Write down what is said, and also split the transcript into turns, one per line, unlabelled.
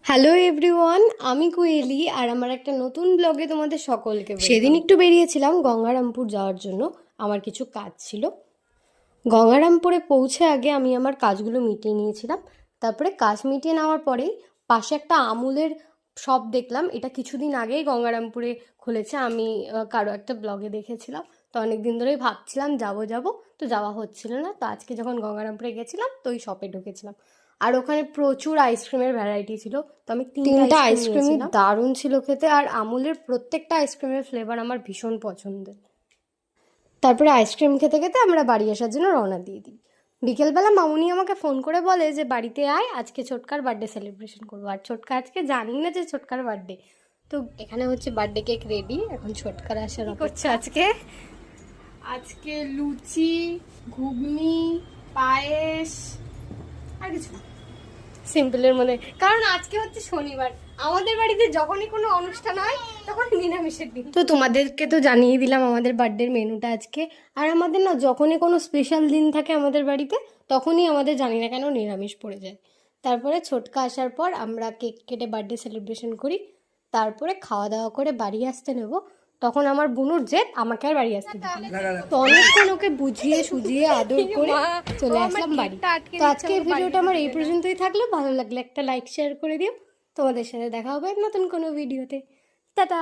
Hello everyone, আমি কুয়েলি আর আমার একটা নতুন ব্লগে তোমাদের সকলকে সেদিন একটু বেরিয়েছিলাম গঙ্গারামপুর যাওয়ার জন্য। আমার কিছু কাজ ছিল। গঙ্গারামপুরে পৌঁছে আগে আমি আমার কাজগুলো মিটিয়ে নিয়েছিলাম। তারপরে কাজ মিটিয়ে নেওয়ার পরেই পাশে একটা আমুলের শপ দেখলাম। এটা কিছুদিন আগেই গঙ্গারামপুরে খুলেছে। আমি কারো একটা ব্লগে দেখেছিলাম। তো অনেক দিন ধরেই ভাবছিলাম যাব যাব, তো যাওয়া হচ্ছিল না। তো আজকে যখন গঙ্গারামপুরে গেছিলাম তো ওই শপে ঢুকেছিলাম। আর ওখানে প্রচুর আইসক্রিমের ভ্যারাইটি ছিল। তো আমি তিনটা আইসক্রিমই দারুণ ছিল খেতে। আর আমুলের প্রত্যেকটা আইসক্রিমের ফ্লেভার আমার ভীষণ পছন্দের। তারপরে আইসক্রিম খেতে খেতে আমরা বাড়ি আসার জন্য রওনা দিয়ে দিই। বিকেলবেলা মামুনি আমাকে ফোন করে বলে যে বাড়িতে আয়, আজকে ছোটকার বার্থডে সেলিব্রেশন করবো। আর ছোটকা আজকে জানি না যে ছোটকার বার্থডে। তো এখানে হচ্ছে বার্থডে কেক রেডি, এখন ছোটকার আসার করছে। আজকে
আজকে লুচি, ঘুগনি, পায়েস আর কিছু না।
সিম্পলের মধ্যে, কারণ আজকে হচ্ছে শনিবার। আমাদের বাড়িতে যখনই কোনো অনুষ্ঠান হয় তখন নিরামিষের দিন। তো তোমাদেরকে তো জানিয়ে দিলাম আমাদের বার্থডের মেনুটা আজকে। আর আমাদের না যখনই কোনো স্পেশাল দিন থাকে আমাদের বাড়িতে, তখনই আমাদের জানি না কেন নিরামিষ পড়ে যায়। তারপরে ছোটকা আসার পর আমরা কেক কেটে বার্থডে সেলিব্রেশন করি। তারপরে খাওয়া দাওয়া করে বাড়ি আসতে নেব। তখন আমার বুনুর জেদ, আমাকে আর বাড়ি আসতে দিল না। তো অনেকক্ষণ ওকে বুঝিয়ে সুজিয়ে আদর করে চলে আসলাম বাড়ি। তো আজকের ভিডিওটা আমার এই পর্যন্তই থাকলো। ভালো লাগলে একটা লাইক শেয়ার করে দিও। তোমাদের সাথে দেখা হবে নতুন কোনো ভিডিওতে। টাটা।